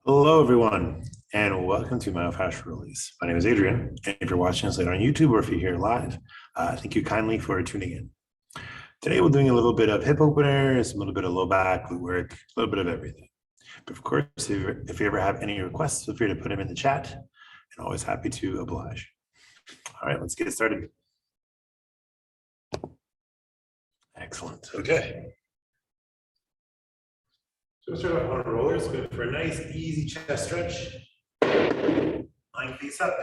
Hello, everyone, and welcome to Myofascial Release. My name is Adrian, and if you're watching us later on YouTube or if you're here live, thank you kindly for tuning in. Today, we're doing a little bit of hip openers, a little bit of low back, glute work, a little bit of everything. But of course, if you ever have any requests, feel free to put them in the chat, and always happy to oblige. All right, let's get started. Excellent. Okay. So we'll start off on rollers, going for a nice, easy chest stretch. Lying face up.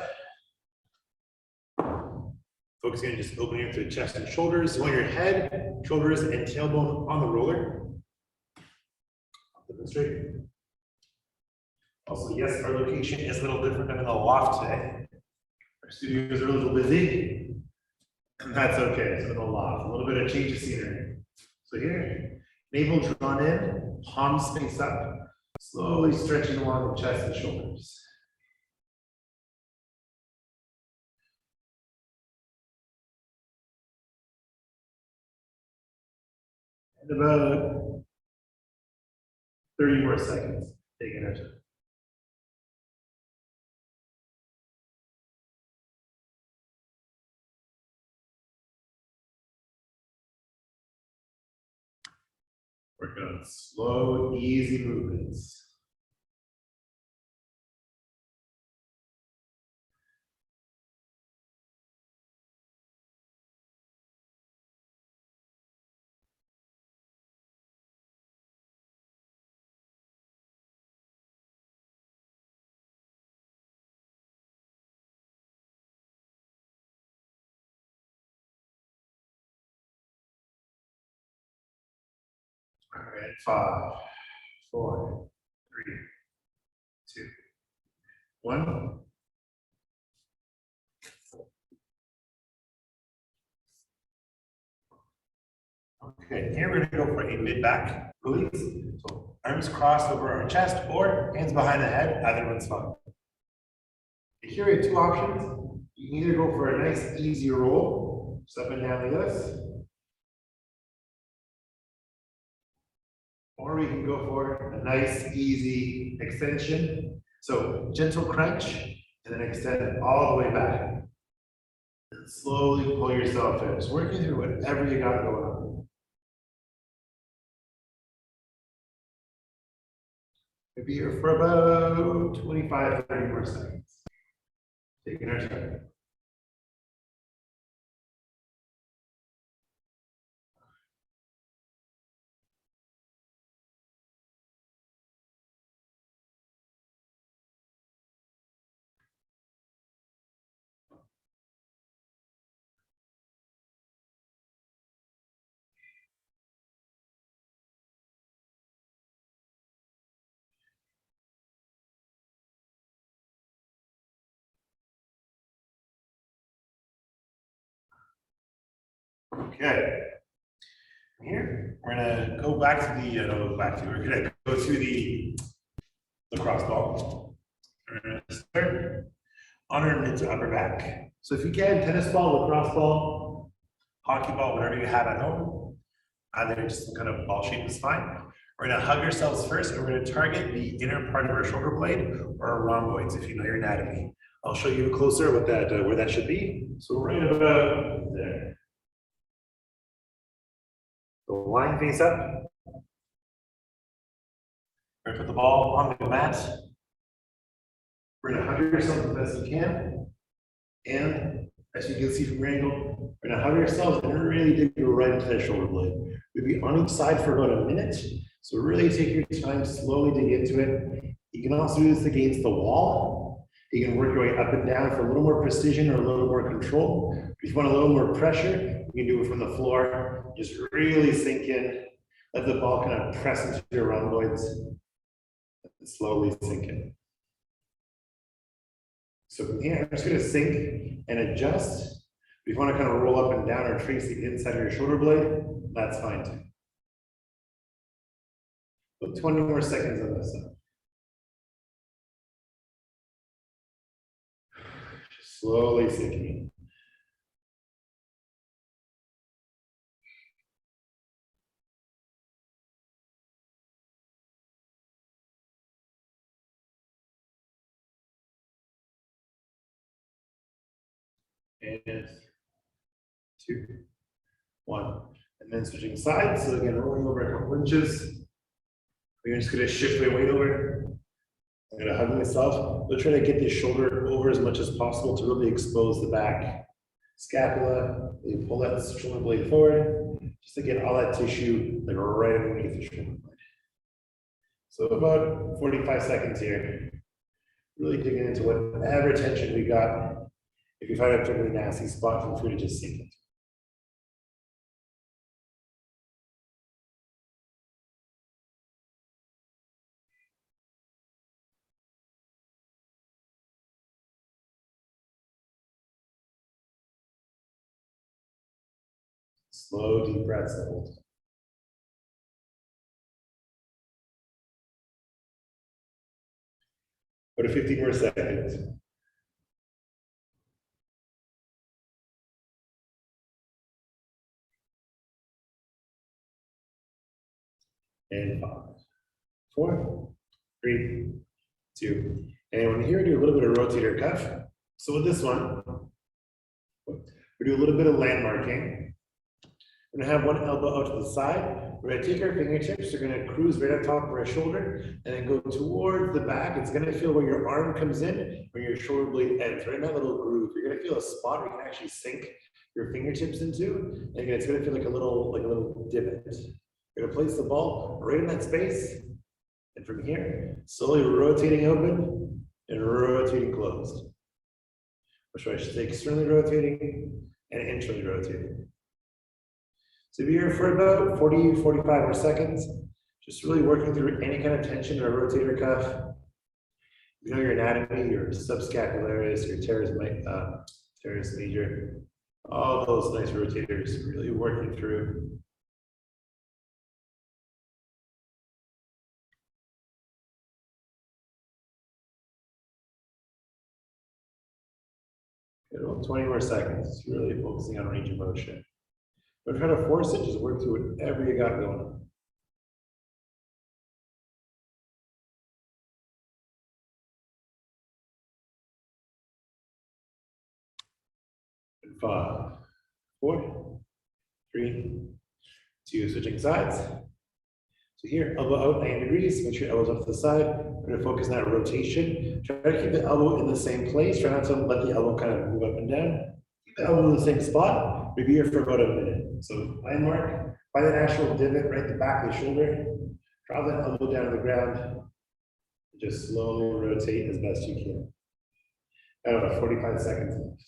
Focusing on just opening up to the chest and shoulders. You want your head, shoulders, and tailbone on the roller. Flip it straight. Also, yes, our location is a little different than in the loft today. Our studios are a little busy, and that's okay. So in the loft, a little bit of change of scenery. So here, navel drawn in, palms face up, slowly stretching along the chest and shoulders. And about 30 more seconds. Taking our time. Working on slow, easy movements. All right, 5, 4, 3, 2, 1. Okay, here we're gonna go for a mid-back release. So arms crossed over our chest or hands behind the head, either one's fine. Here we have two options. You can either go for a nice easy roll, just up and down like this. Or we can go for a nice easy extension. So gentle crunch and then extend it all the way back. And slowly pull yourself in. Just working through whatever you got going on. Maybe here for about 25, 30 more seconds. Taking our time. Okay. From here, we're gonna go back to the we're gonna go to the lacrosse ball. We're gonna start on our mid to upper back. So if you can, tennis ball, lacrosse ball, hockey ball, whatever you have at home, either just some kind of ball shape is fine. We're gonna hug ourselves first, and we're gonna target the inner part of our shoulder blade or our rhomboids, if you know your anatomy. I'll show you closer what that where that should be. So right about there. So line face up. We're gonna put the ball on the mat. We're gonna hug yourself as best you can. And as you can see from your angle, we're gonna hug ourselves and really dig right into that shoulder blade. We'll be on each side for about a minute. So really take your time, slowly dig into it. You can also do this against the wall. You can work your way up and down for a little more precision or a little more control. If you want a little more pressure, you can do it from the floor. Just really sink in. Let the ball kind of press into your rhomboids and slowly sink in. So from here, I'm just going to sink and adjust. If you want to kind of roll up and down or trace the inside of your shoulder blade, that's fine too. Put 20 more seconds on this side. Just slowly sinking. And 2, 1. And then switching sides. So again, rolling over a couple inches. We're just gonna shift my weight over. I'm gonna hug myself. We'll try to get the shoulder over as much as possible to really expose the back scapula. You pull that shoulder blade forward, just to get all that tissue like right underneath the shoulder blade. So about 45 seconds here. Really digging into whatever tension we got. If you find a particularly nasty spot, feel free to just sink it. Slow, deep breaths that hold. Go to 15 more seconds. And 5, 4, 3, 2. And when here, we do a little bit of rotator cuff. So with this one, we do a little bit of landmarking. We're gonna have one elbow out to the side. We're gonna take our fingertips, we're gonna cruise right on top of our shoulder, and then go towards the back. It's gonna feel where your arm comes in, where your shoulder blade ends, right in that little groove. You're gonna feel a spot where you can actually sink your fingertips into. And again, it's gonna feel like a little divot. You're gonna place the ball right in that space. And from here, slowly rotating open and rotating closed. Or should I say externally rotating and internally rotating. So be here for about 40, 45 more seconds. Just really working through any kind of tension in our rotator cuff. You know your anatomy, your subscapularis, your teres major, all those nice rotators, really working through. Good, well, 20 more seconds, really focusing on range of motion. Don't try to force it, just work through whatever you got going on. And 5, 4, 3, 2, switching sides. So here, elbow out 90 degrees, make sure your elbow's up to the side. We're gonna focus on that rotation. Try to keep the elbow in the same place. Try not to let the elbow kind of move up and down. Keep the elbow in the same spot. We'll be here for about a minute. So landmark, find that actual divot right at the back of the shoulder. Drop that elbow down to the ground. Just slowly rotate as best you can. About 45 seconds left.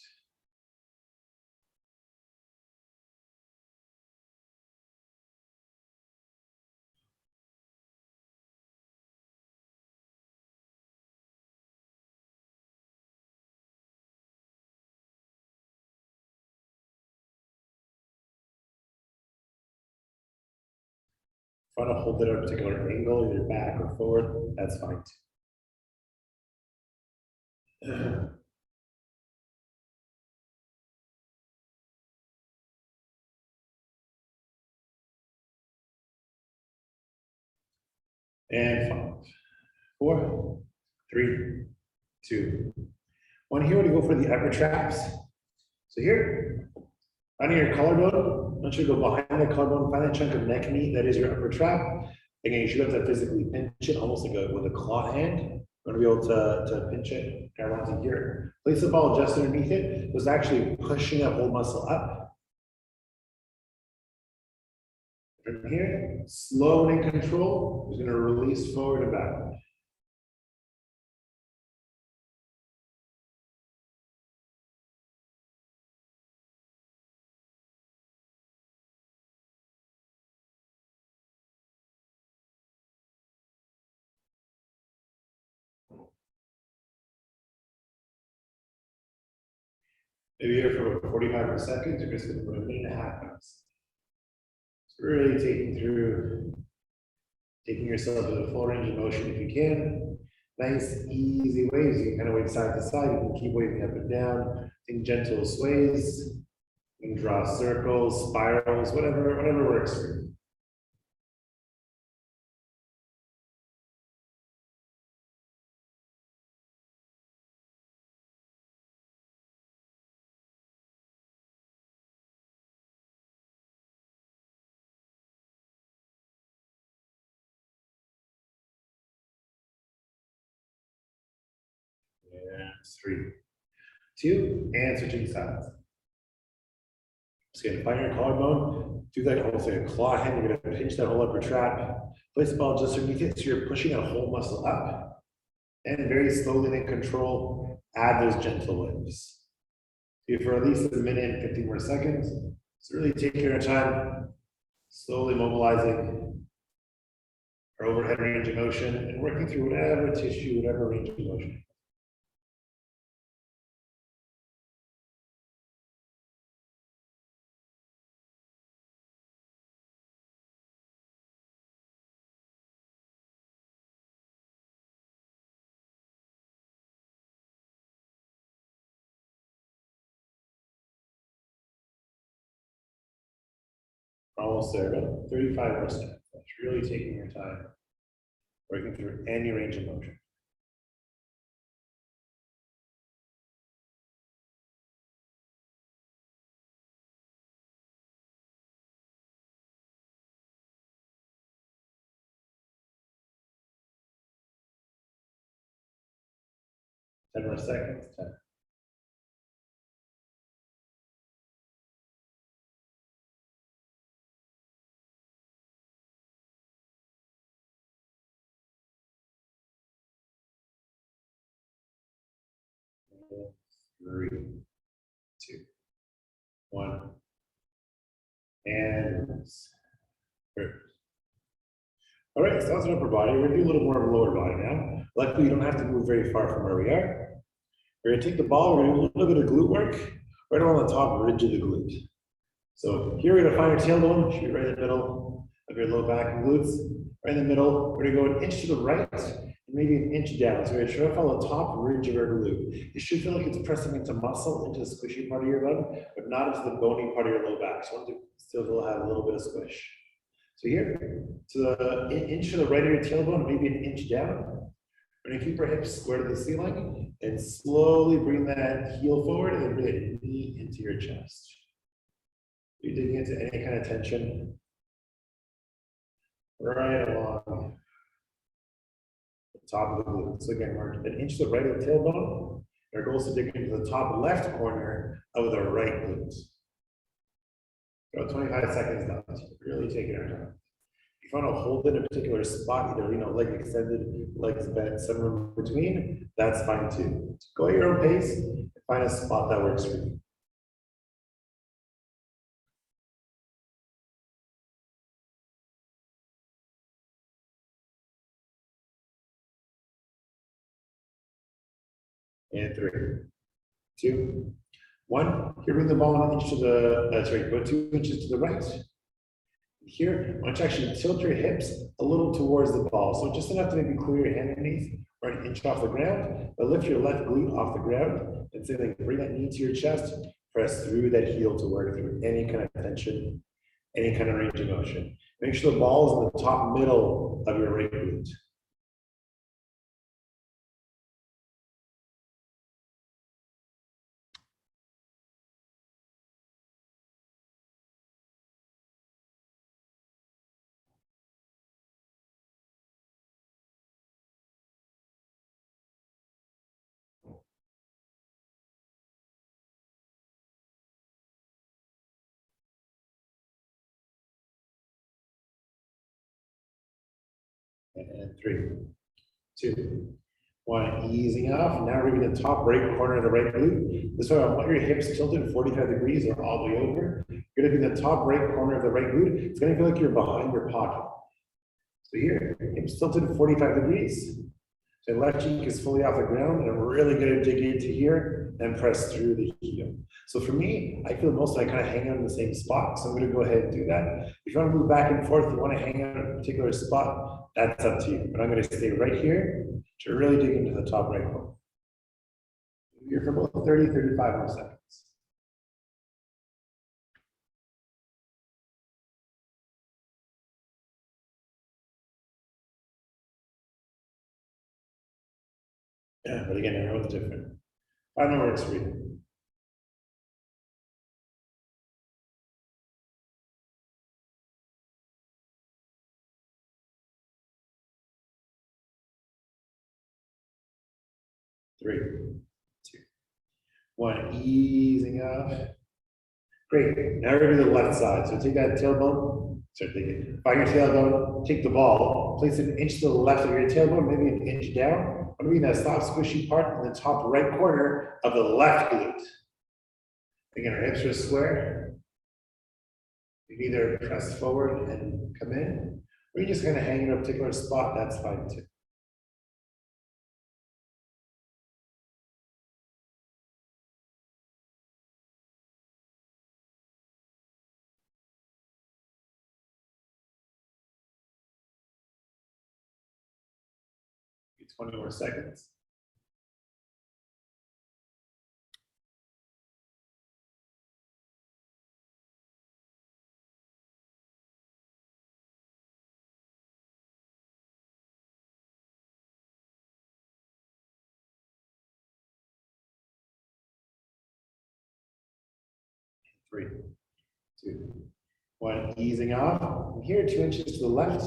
If you want to hold it at a particular angle, either back or forward, that's fine too. And 5, 4, 3, 2, 1. Here, we're going to go for the upper traps. So here, under your collarbone, I want you to go behind the collarbone, find that chunk of neck meat that is your upper trap. Again, you should have to physically pinch it almost like with a claw hand. You want to be able to pinch it, grab onto here. Place the ball just underneath it. Was actually pushing that whole muscle up. From here, slow and in control, is going to release forward and backward. Maybe here for about 45 seconds, you're just going to put a minute and a half on this. So really taking yourself to the full range of motion if you can. Nice, easy waves. You can kind of wave side to side. You can keep waving up and down. In gentle sways. You can draw circles, spirals, whatever works for you. 3, 2, and switching sides. Just gonna find your collarbone, do that almost like a claw hand. You're gonna pinch that whole upper trap, place the ball just underneath it so you're pushing that whole muscle up, and very slowly in control, add those gentle waves. Do for at least a minute and 50 more seconds. So really taking your time, slowly mobilizing our overhead range of motion and working through whatever tissue, whatever range of motion. Almost there, about 35%. That's really taking your time, working through any range of motion. Ten more seconds, 10. Three, 2, 1, and perfect. All right, so that's an upper body. We're gonna do a little more of a lower body now. Luckily, you don't have to move very far from where we are. We're gonna take the ball, we're gonna do a little bit of glute work right along the top ridge of the glute. So here we're gonna find our tailbone, should be right in the middle of your low back and glutes. Right in the middle, we're gonna go an inch to the right and maybe an inch down. So we're gonna try to follow the top ridge of our glute. It should feel like it's pressing into muscle, into the squishy part of your leg, but not into the bony part of your low back. So you want to still have a little bit of squish. So here, to the inch to the right of your tailbone, maybe an inch down. We're gonna keep our hips square to the ceiling and slowly bring that heel forward and then bring it knee into your chest. You're digging into any kind of tension right along the top of the glute. So again, we're an inch to the right of the tailbone. Our goal is to dig into the top left corner of the right glute. About 25 seconds now. Really taking our time. If you want to hold in a particular spot, either leg extended, legs bent, somewhere in between, that's fine too. Go at your own pace and find a spot that works for you. And 3, 2, 1. Here, bring the ball an inch to the, go 2 inches to the right. Here, I want you to actually tilt your hips a little towards the ball. So just enough to maybe clear your hand underneath or an inch off the ground, but lift your left glute off the ground and say, like, bring that knee to your chest, press through that heel to work through any kind of tension, any kind of range of motion. Make sure the ball is in the top middle of your right glute. And 3, 2, 1, easing off. Now we're going to top right corner of the right glute. This way, I want your hips tilted 45 degrees or all the way over. You're going to be in the top right corner of the right glute. It's going to feel like you're behind your pocket. So here, hips tilted 45 degrees. So left cheek is fully off the ground, and I'm really going to dig into here and press through the heel. So for me, I feel most of I kind of hang out in the same spot. So I'm going to go ahead and do that. If you want to move back and forth, you want to hang out in a particular spot, that's up to you. But I'm going to stay right here to really dig into the top right corner. Here for about 30, 35 more seconds. Yeah, but again, everyone's different. I know where it's for you. Three, One, easing off. Great. Now we're going to the left side. So take that tailbone, start thinking. Find your tailbone, take the ball, place it an inch to the left of your tailbone, maybe an inch down. What do we mean? That soft, squishy part in the top right corner of the left glute. Again, our hips are square. You can either press forward and come in, or you just kind of hang in a particular spot. That's fine too. Get 20 more seconds. Three, two, one, easing off. From here, 2 inches to the left.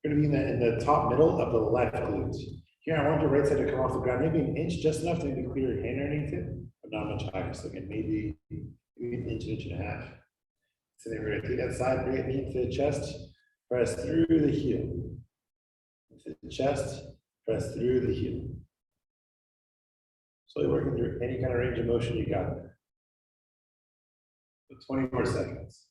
We're going to be in the top middle of the left glute. Here, I want your right side to come off the ground, maybe an inch, just enough to maybe clear your hand underneath it, but not much higher. So again, maybe an inch and a half. So then we're going to take that side, bring it into the chest, press through the heel. Into the chest, press through the heel. Slowly working through any kind of range of motion you got there. So 20 more seconds.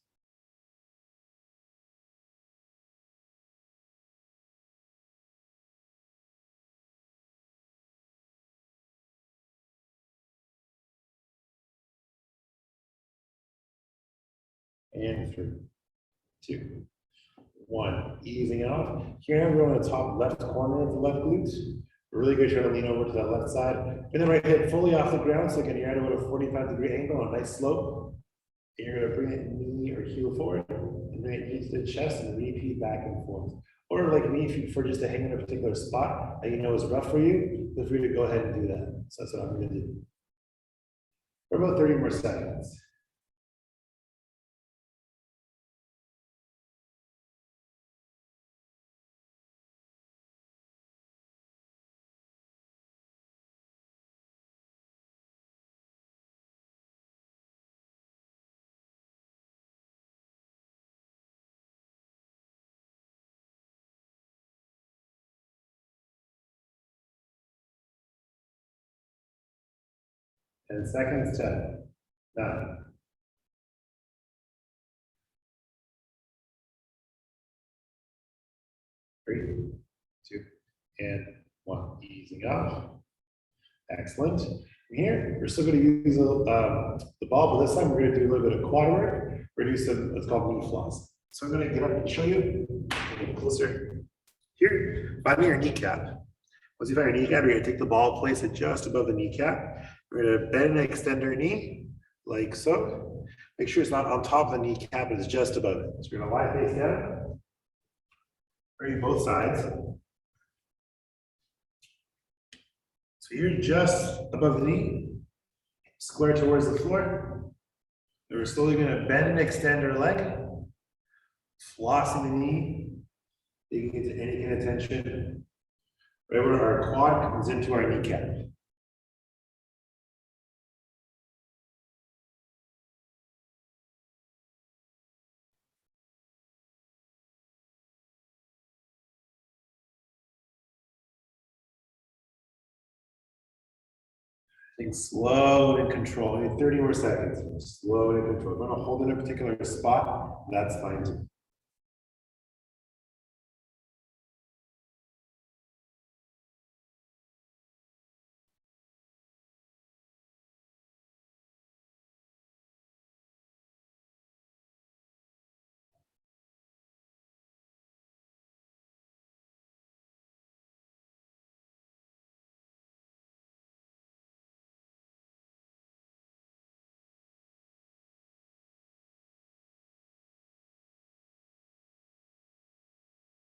And 3, 2, 1. Easing off. Here we're on the top left corner of the left glute. We're really good trying to lean over to that left side. Bring the right hip fully off the ground. So again, you're at about a 45-degree angle on a nice slope. And you're going to bring it knee or heel forward and bring it knee to the chest and repeat back and forth. Or like me, if you prefer just to hang in a particular spot that you know is rough for you, feel free to go ahead and do that. So that's what I'm going to do. For about 30 more seconds. And seconds, 10, 9, 3, 2, and 1. Easing off. Excellent. From here, we're still going to use the ball, but this time we're going to do a little bit of quad work. We're going to do some what's called knee floss. So I'm going to get up and show you. Get closer. Here, find me your kneecap. Once you find your kneecap, you're going to take the ball, place it just above the kneecap. We're going to bend and extend our knee, like so. Make sure it's not on top of the kneecap, it's just above it. So we're going to lie face down. Bring both sides. So you're just above the knee, square towards the floor. And we're slowly going to bend and extend our leg, flossing the knee, taking it to any kind of tension. Right where our quad comes into our kneecap. Think slow and in control. Maybe 30 more seconds. Slow and in control. If you want to hold in a particular spot, that's fine too.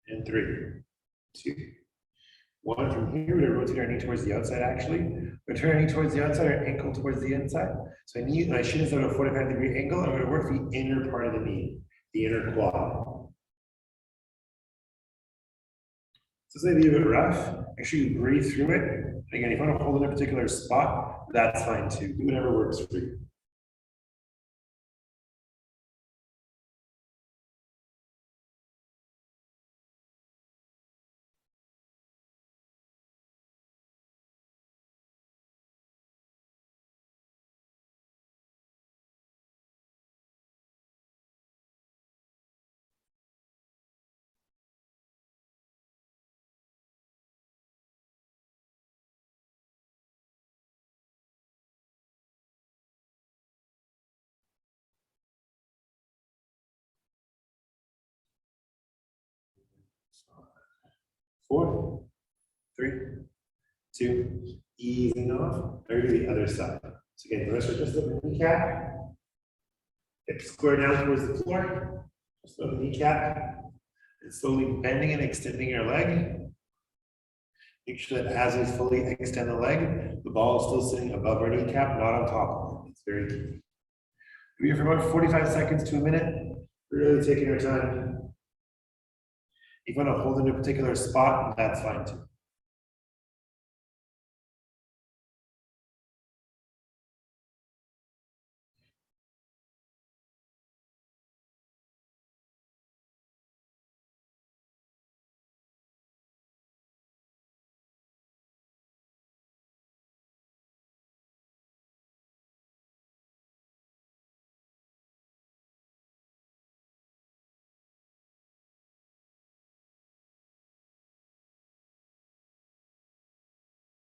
And 3, 2, 1. From here, we're going to rotate our knee towards the outside actually. We're turning our knee towards the outside, our ankle towards the inside. So my shin is at a 45-degree angle. I'm going to work the inner part of the knee, the inner quad. So this may be a bit rough. Make sure you breathe through it. And again, if you want to hold in a particular spot, that's fine too. Do whatever works for you. Four, three, two, easing off. Now do the other side. So again, notice we're just the kneecap. Hips square down towards the floor. Just the kneecap. And slowly bending and extending your leg. Make sure that as we fully extend the leg, the ball is still sitting above our kneecap, not on top of it. It's very key. We're here for about 45 seconds to a minute. We're really taking our time. If you want to hold in a particular spot, that's fine too.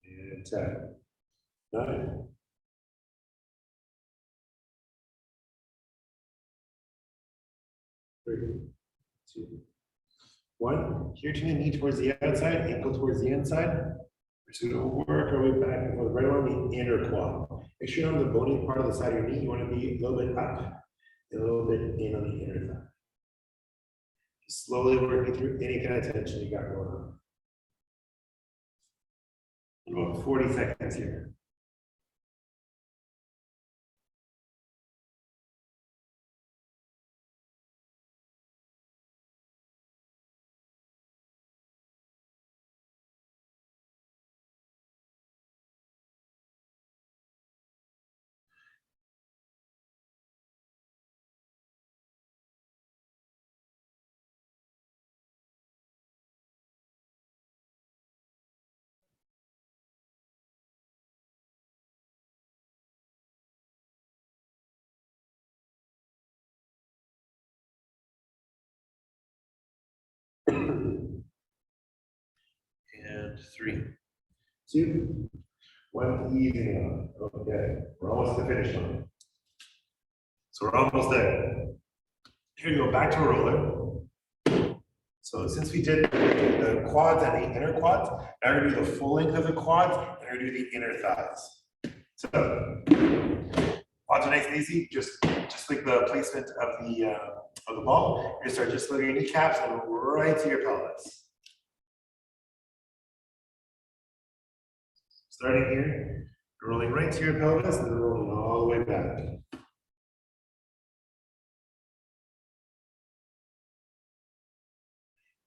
And 10, 9, 3, 2, 1. Here, turn the knee towards the outside, ankle towards the inside. We're just going to work our way back and forth right along the inner quad. Make sure you're on the bony part of the side of your knee. You want to be a little bit up and a little bit in on the inner thigh. Just slowly working through any kind of tension you got going on. About 40 seconds here. And 3, 2, 1, easing off. Okay, we're almost at the finish line. So we're almost there. Here you go, back to a roller. So since we did the quads and the inner quads, now we're gonna do the full length of the quads, and we're gonna do the inner thighs. So quads are nice and easy, just like the placement of the ball. You're gonna start just lifting your kneecaps and right to your pelvis. Starting here, rolling right to your pelvis and rolling all the way back. And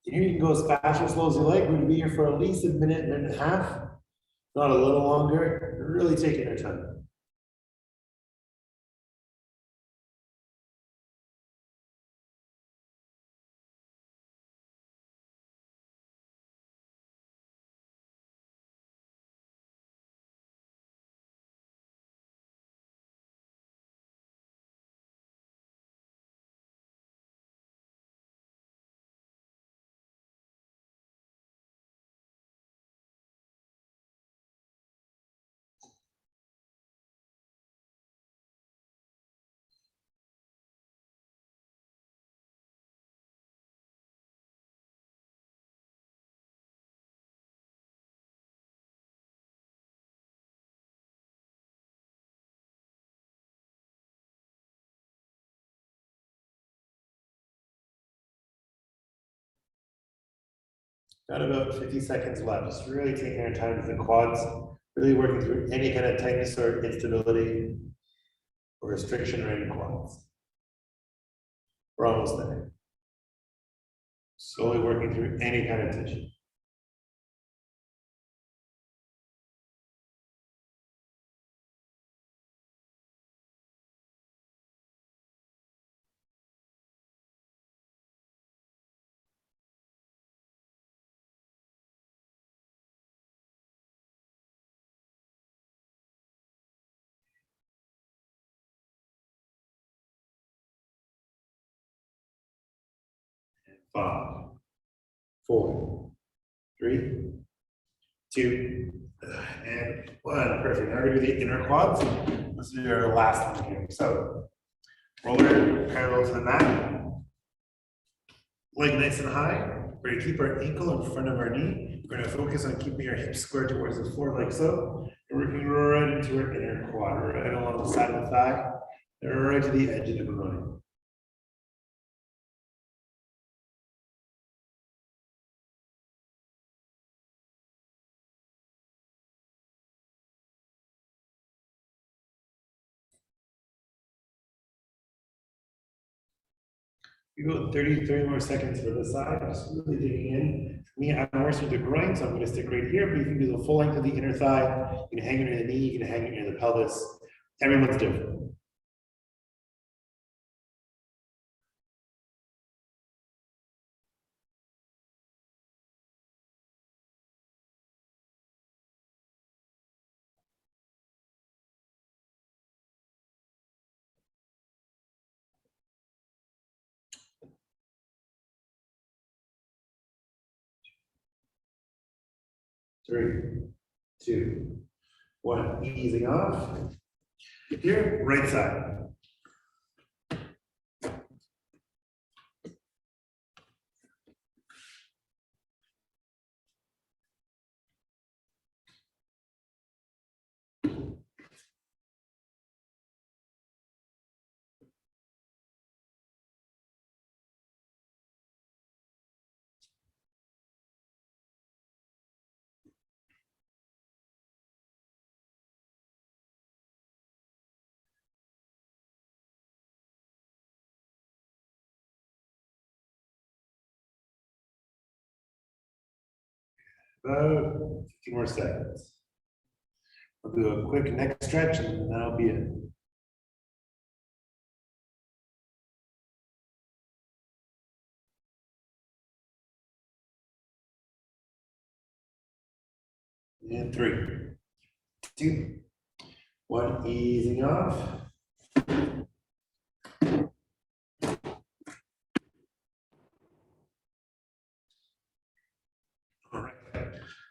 here you can go as fast or slow as you like. We're going to be here for at least a minute and a half, not a little longer. We're really taking our time. Got about 50 seconds left. Just really taking our time with the quads, really working through any kind of tightness or instability or restriction or any quads. We're almost there. Slowly working through any kind of tension. 5, 4, 3, 2, and 1. Perfect. Now we're going to do the inner quads. This is our last one here. So roller parallel to the mat. Leg nice and high. We're going to keep our ankle in front of our knee. We're going to focus on keeping our hips square towards the floor like so. And we're going to go right into our inner quad, right along the side of the thigh, and right to the edge of the groin. We go 30 more seconds for this side, just really digging in. For me, I'm working with the groin, so I'm going to stick right here, but you can do the full length of the inner thigh. You can hang it near the knee, you can hang it near the pelvis. Everyone's different. Three, 2, 1. Easing off. Here, right side. About 50 more seconds. I'll do a quick neck stretch and that'll be it. And 3, 2, 1. Easing off. All right.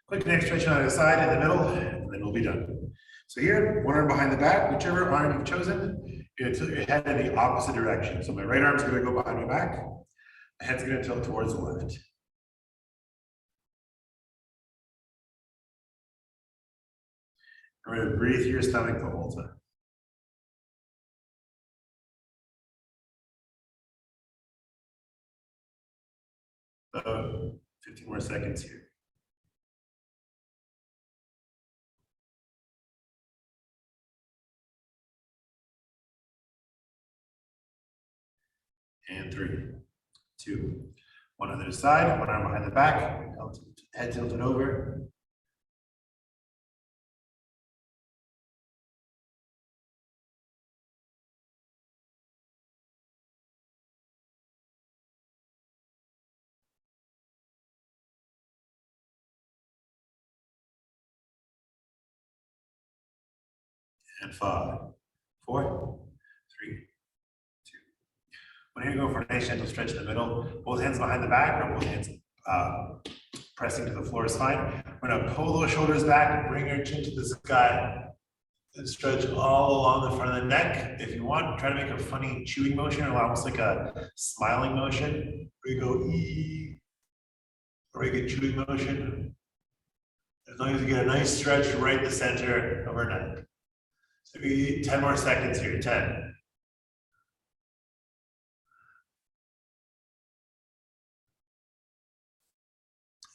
Quick neck stretch on the side in the middle, and then we'll be done. So here, one arm behind the back, whichever arm you've chosen, you're gonna tilt your head in the opposite direction. So my right arm's gonna go behind my back, my head's gonna tilt towards the left. Remember to breathe through your stomach the whole time. 15 more seconds here. And 3, 2, 1 on the other side, one arm behind the back, head tilted over. And 5, 4, 3, 2. When you're going for a nice gentle stretch in the middle, both hands behind the back or both hands pressing to the floor is fine. We're gonna pull those shoulders back, bring your chin to the sky, and stretch all along the front of the neck. If you want, try to make a funny chewing motion or almost like a smiling motion. Where you go E, or you get chewing motion. As long as you get a nice stretch right in the center of our neck. So we 10 more seconds here, 10.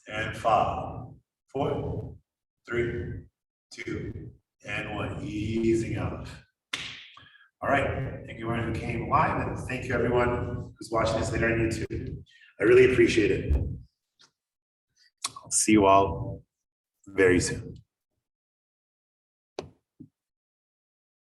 And 5, 4, 3, 2, and 1. Easing off. All right. Thank you everyone who came live, and thank you everyone who's watching this later on YouTube. I really appreciate it. I'll see you all very soon.